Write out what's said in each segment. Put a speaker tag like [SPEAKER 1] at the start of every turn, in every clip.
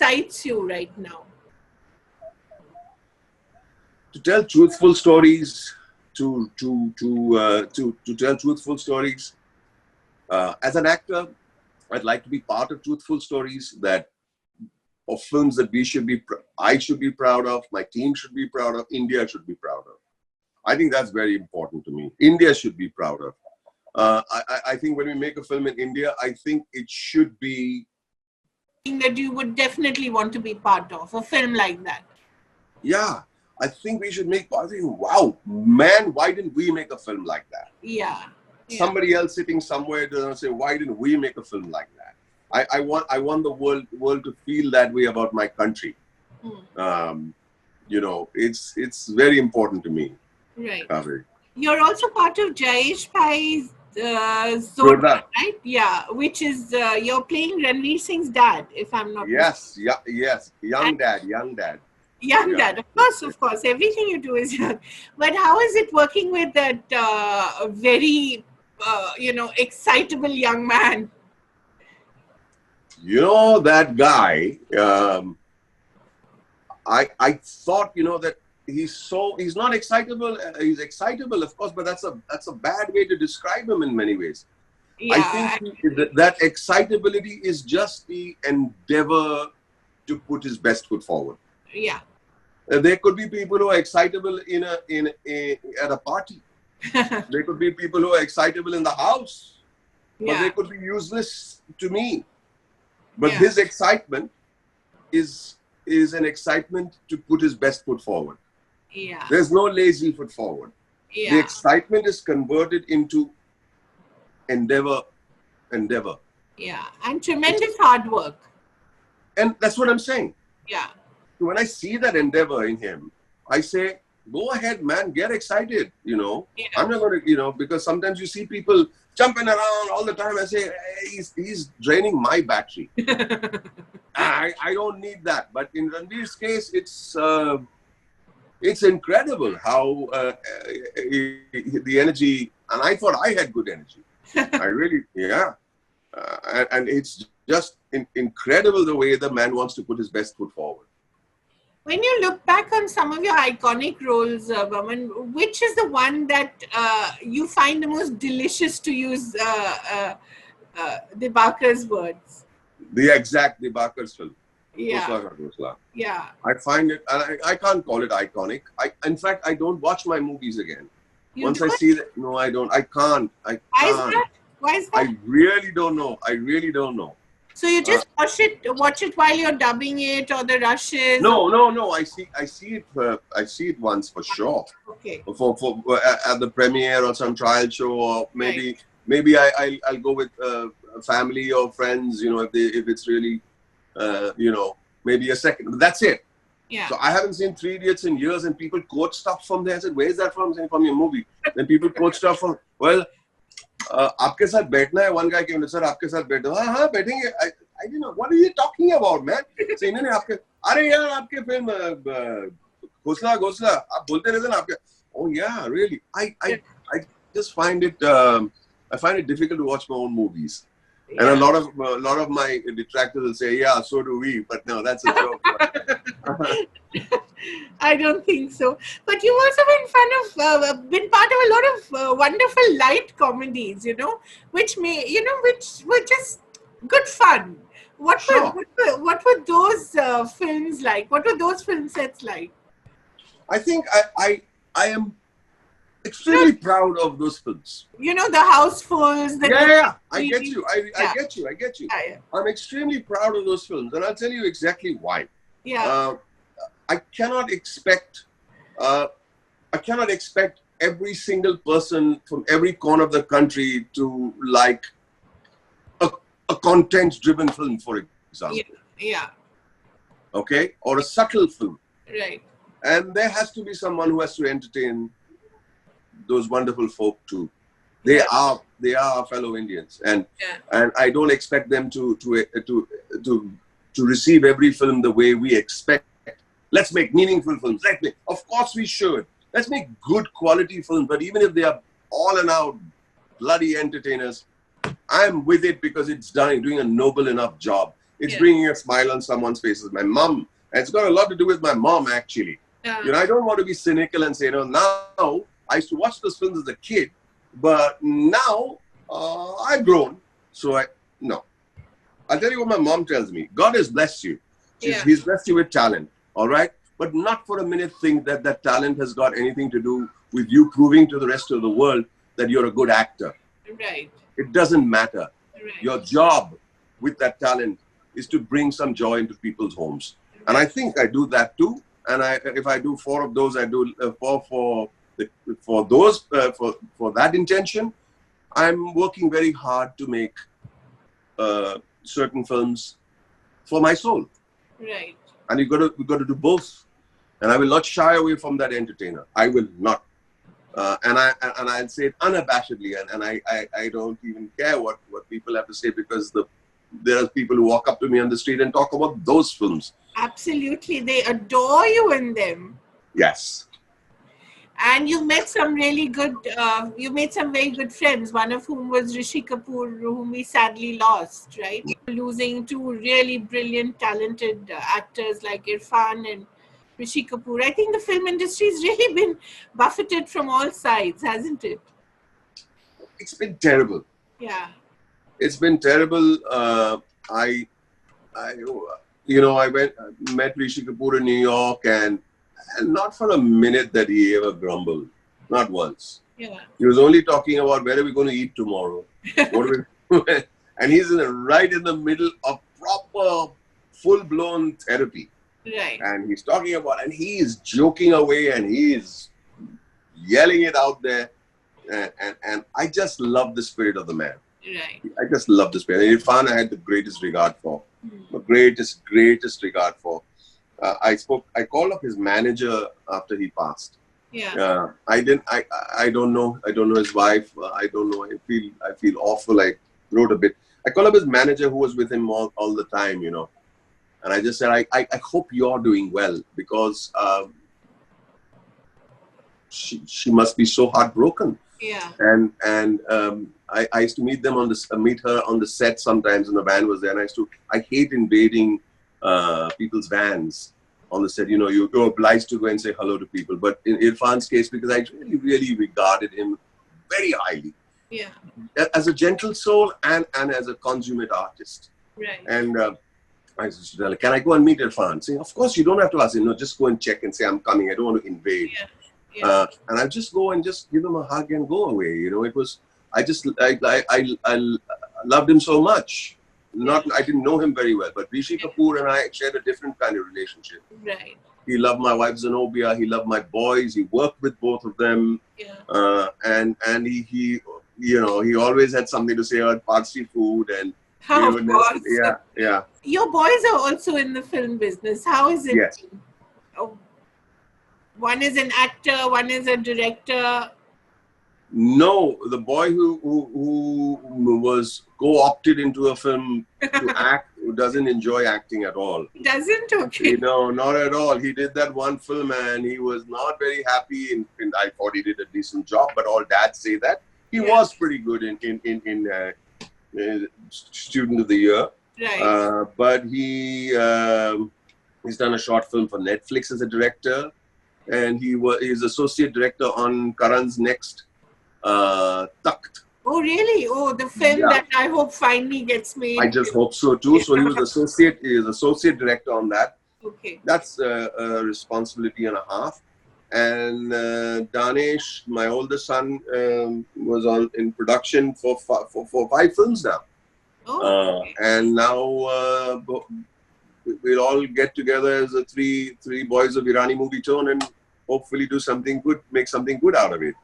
[SPEAKER 1] excites you right now?
[SPEAKER 2] To tell truthful stories, to tell truthful stories. As an actor, I'd like to be part of truthful stories of films that I should be proud of, my team should be proud of, India should be proud of. I think that's very important to me. India should be proud of. I think when we make a film in India, I think it should be
[SPEAKER 1] that you would definitely want to be part of a film like that.
[SPEAKER 2] Yeah, I think we should make. I think, wow, man, why didn't we make a film like that?
[SPEAKER 1] Yeah.
[SPEAKER 2] Somebody else sitting somewhere to say, why didn't we make a film like that? I want the world to feel that way about my country. You know, it's very important to me.
[SPEAKER 1] Right.
[SPEAKER 2] Kaveree.
[SPEAKER 1] You're also part of Jayesh Bhai's Zora, right? Yeah, which is you're playing Ranveer Singh's dad, if I'm not
[SPEAKER 2] mistaken. Yes, young dad.
[SPEAKER 1] Young dad, of course. Everything you do is young. But how is it working with that very, excitable young man?
[SPEAKER 2] You know, that guy, I thought, that he's not excitable. He's excitable, of course, but that's a bad way to describe him in many ways. Yeah, I think that excitability is just the endeavor to put his best foot forward.
[SPEAKER 1] Yeah.
[SPEAKER 2] There could be people who are excitable at a party. There could be people who are excitable in the house, but they could be useless to me. But his excitement is an excitement to put his best foot forward.
[SPEAKER 1] Yeah.
[SPEAKER 2] There's no lazy foot forward.
[SPEAKER 1] Yeah.
[SPEAKER 2] The excitement is converted into endeavor.
[SPEAKER 1] Yeah, and tremendous hard work.
[SPEAKER 2] And that's what I'm saying.
[SPEAKER 1] Yeah.
[SPEAKER 2] When I see that endeavor in him, I say, go ahead, man, get excited, Yeah. I'm not going to, because sometimes you see people jumping around all the time. I say, hey, he's draining my battery. I don't need that. But in Ranveer's case, it's incredible how the energy, and I thought I had good energy. I really, and it's just incredible the way the man wants to put his best foot forward.
[SPEAKER 1] When you look back on some of your iconic roles, Boman, which is the one that you find the most delicious, to use Dibakar's words?
[SPEAKER 2] The exact Dibakar's film.
[SPEAKER 1] Yeah.
[SPEAKER 2] Ghosla.
[SPEAKER 1] Yeah.
[SPEAKER 2] I find it, I can't call it iconic. In fact, I don't watch my movies again. Once I see that, no, I don't. I can't.
[SPEAKER 1] Why is that?
[SPEAKER 2] I really don't know.
[SPEAKER 1] So you just watch it while you're dubbing it, or the rushes?
[SPEAKER 2] No. I see it once for sure.
[SPEAKER 1] Okay.
[SPEAKER 2] For at the premiere or some trial show, or maybe I'll go with family or friends. If it's really, maybe a second. But that's it.
[SPEAKER 1] Yeah.
[SPEAKER 2] So I haven't seen 3 Idiots in years, and people quote stuff from there. I said, where's that from? Saying, from your movie. Then people quote stuff from, well, आपके साथ बैठना है. One guy came and said, आपके साथ बैठो. हाँ, बैठेंगे. I didn't know. What are you talking about, man? So इन्होंने आपके, अरे यार आपके फिल्म घोसला आप बोलते रहते ना आपके. Oh yeah, really. I just find it I find it difficult to watch my own movies. Yeah. And a lot of my detractors will say, yeah, so do we. But no, that's a joke.
[SPEAKER 1] I don't think so. But you've also been part of a lot of wonderful light comedies, which were just good fun. What were those films like? What were those film sets like?
[SPEAKER 2] I think I am extremely proud of those films.
[SPEAKER 1] The housefuls.
[SPEAKER 2] I get you. I get you. Yeah. I'm extremely proud of those films, and I'll tell you exactly why.
[SPEAKER 1] Yeah.
[SPEAKER 2] I cannot expect every single person from every corner of the country to like a content-driven film, for example.
[SPEAKER 1] Yeah.
[SPEAKER 2] Okay, or a subtle film.
[SPEAKER 1] Right.
[SPEAKER 2] And there has to be someone who has to entertain those wonderful folk too. They are our fellow Indians, and I don't expect them to receive every film the way we expect. Let's make meaningful films. Of course we should. Let's make good quality films. But even if they are all and out bloody entertainers, I'm with it because it's doing a noble enough job. It's
[SPEAKER 1] Yeah.
[SPEAKER 2] bringing a smile on someone's faces. My mom, and it's got a lot to do with my mom actually.
[SPEAKER 1] Yeah.
[SPEAKER 2] You know, I don't want to be cynical and say, now I used to watch those films as a kid, but now I've grown. So no. I'll tell you what my mom tells me. God has blessed you.
[SPEAKER 1] Yeah.
[SPEAKER 2] He's blessed you with talent, all right? But not for a minute think that that talent has got anything to do with you proving to the rest of the world that you're a good actor.
[SPEAKER 1] Right.
[SPEAKER 2] It doesn't matter.
[SPEAKER 1] Right.
[SPEAKER 2] Your job with that talent is to bring some joy into people's homes. And I think I do that too. And if I do 4 of those, I do 4 for that intention. I'm working very hard to make certain films for my soul.
[SPEAKER 1] Right.
[SPEAKER 2] And we've got to do both. And I will not shy away from that entertainer. I will not. And I'll say it unabashedly. And I don't even care what people have to say, because there are people who walk up to me on the street and talk about those films.
[SPEAKER 1] Absolutely. They adore you in them.
[SPEAKER 2] Yes.
[SPEAKER 1] And you met some really good, you made some very good friends, one of whom was Rishi Kapoor, whom we sadly lost, right? Losing 2 really brilliant, talented actors like Irrfan and Rishi Kapoor. I think the film industry has really been buffeted from all sides, hasn't it?
[SPEAKER 2] It's been terrible.
[SPEAKER 1] Yeah.
[SPEAKER 2] It's been terrible. I met Rishi Kapoor in New York, and not for a minute that he ever grumbled. Not once.
[SPEAKER 1] Yeah.
[SPEAKER 2] He was only talking about where are we going to eat tomorrow. And he's right in the middle of proper, full-blown therapy.
[SPEAKER 1] Right.
[SPEAKER 2] And he's talking about, and he is joking away, and he is yelling it out there. And I just love the spirit of the man.
[SPEAKER 1] Right.
[SPEAKER 2] I just love the spirit. And Irrfan, I had the greatest regard for. The greatest regard for. I called up his manager after he passed.
[SPEAKER 1] Yeah.
[SPEAKER 2] I don't know his wife. I don't know. I feel awful. I wrote a bit. I called up his manager who was with him all the time, you know. And I just said, I hope you're doing well, because she must be so heartbroken.
[SPEAKER 1] Yeah.
[SPEAKER 2] And I used to meet her on the set sometimes, and the van was there. And I hate invading people's vans on the set. You know, you're obliged to go and say hello to people. But in Irrfan's case, because I really regarded him very highly.
[SPEAKER 1] Yeah.
[SPEAKER 2] As a gentle soul and as a consummate artist.
[SPEAKER 1] Right.
[SPEAKER 2] And I said, well, can I go and meet Irrfan? Saying, of course, you don't have to ask him. No, just go and check and say, I'm coming. I don't want to invade.
[SPEAKER 1] Yeah. Yeah.
[SPEAKER 2] And I just go and just give him a hug and go away. You know, I loved him so much. I didn't know him very well, but Rishi Kapoor and I shared a different kind of relationship.
[SPEAKER 1] Right.
[SPEAKER 2] He loved my wife Zenobia. He loved my boys. He worked with both of them.
[SPEAKER 1] Yeah.
[SPEAKER 2] And he always had something to say about Parsi food and.
[SPEAKER 1] Of course.
[SPEAKER 2] Yeah.
[SPEAKER 1] Your boys are also in the film business. How is it?
[SPEAKER 2] Yes.
[SPEAKER 1] Oh, one is an actor, one is a director.
[SPEAKER 2] No, the boy who was co-opted into a film to act, who doesn't enjoy acting at all.
[SPEAKER 1] Doesn't? Okay.
[SPEAKER 2] No, not at all. He did that one film and he was not very happy. And I thought he did a decent job, but all dads say that. He was pretty good in Student of the Year.
[SPEAKER 1] Right.
[SPEAKER 2] But he's done a short film for Netflix as a director. And he's associate director on Karan's next Takht.
[SPEAKER 1] Oh, really? Oh, the film that I hope finally gets made.
[SPEAKER 2] I just hope so too. So he was associate director on that.
[SPEAKER 1] Okay.
[SPEAKER 2] That's a responsibility and a half. And Danesh, my oldest son, was in production for 5 films now.
[SPEAKER 1] Oh, okay.
[SPEAKER 2] And now we'll all get together as the three boys of Irani movie tone and hopefully do something good, make something good out of it.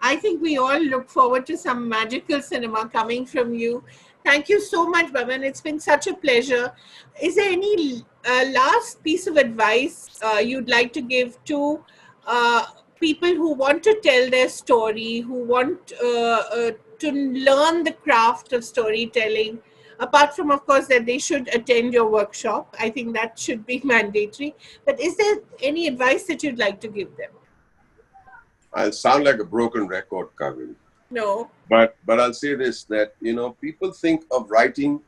[SPEAKER 1] I think we all look forward to some magical cinema coming from you. Thank you so much, Boman. It's been such a pleasure. Is there any last piece of advice you'd like to give to people who want to tell their story, who want to learn the craft of storytelling? Apart from, of course, that they should attend your workshop. I think that should be mandatory. But is there any advice that you'd like to give them?
[SPEAKER 2] I'll sound like a broken record, Kaveree.
[SPEAKER 1] No.
[SPEAKER 2] But I'll say this, that, people think of writing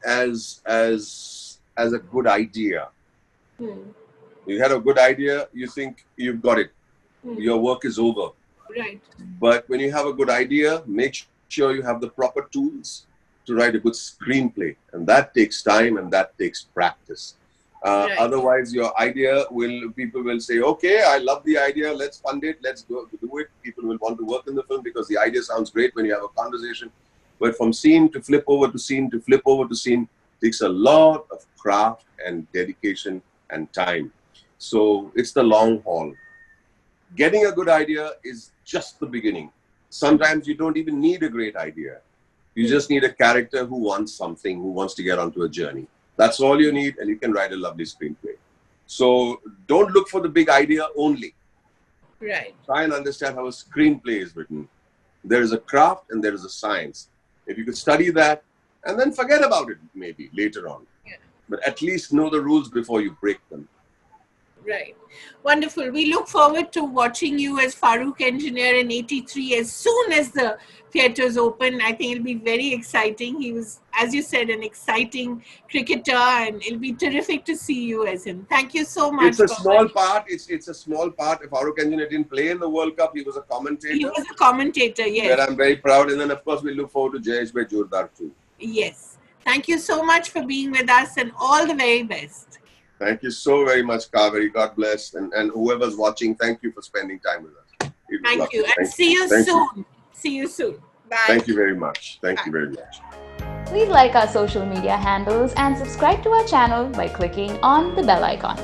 [SPEAKER 2] as a good idea.
[SPEAKER 1] Hmm.
[SPEAKER 2] You had a good idea, you think you've got it. Your work is over.
[SPEAKER 1] Right.
[SPEAKER 2] But when you have a good idea, make sure you have the proper tools to write a good screenplay. And that takes time and that takes practice.
[SPEAKER 1] Right.
[SPEAKER 2] Otherwise, your idea people will say, okay, I love the idea, let's fund it, let's go do it. People will want to work in the film because the idea sounds great when you have a conversation. But from scene to flip over to scene to flip over to scene takes a lot of craft and dedication and time. So it's the long haul. Getting a good idea is just the beginning. Sometimes you don't even need a great idea. You just need a character who wants something, who wants to get onto a journey. That's all you need, and you can write a lovely screenplay. So don't look for the big idea only.
[SPEAKER 1] Right.
[SPEAKER 2] Try and understand how a screenplay is written. There is a craft and there is a science. If you could study that, and then forget about it maybe later on.
[SPEAKER 1] Yeah.
[SPEAKER 2] But at least know the rules before you break them.
[SPEAKER 1] Right. Wonderful. We look forward to watching you as Farooq Engineer in 83 as soon as the theatres open. I think it'll be very exciting. He was, as you said, an exciting cricketer, and it'll be terrific to see you as him. Thank you so much.
[SPEAKER 2] It's a small part. It's a small part. If Farooq Engineer didn't play in the World Cup, he was a commentator.
[SPEAKER 1] He was a commentator, yes.
[SPEAKER 2] Where I'm very proud. And then, of course, we look forward to Jayesh Bhai Jordar too.
[SPEAKER 1] Yes. Thank you so much for being with us, and all the very best.
[SPEAKER 2] Thank you so very much, Kaveree. God bless. And whoever's watching, thank you for spending time with us.
[SPEAKER 1] Thank you. And see you soon. See you soon. Bye.
[SPEAKER 2] Thank you very much. Thank you very much.
[SPEAKER 3] Please like our social media handles and subscribe to our channel by clicking on the bell icon.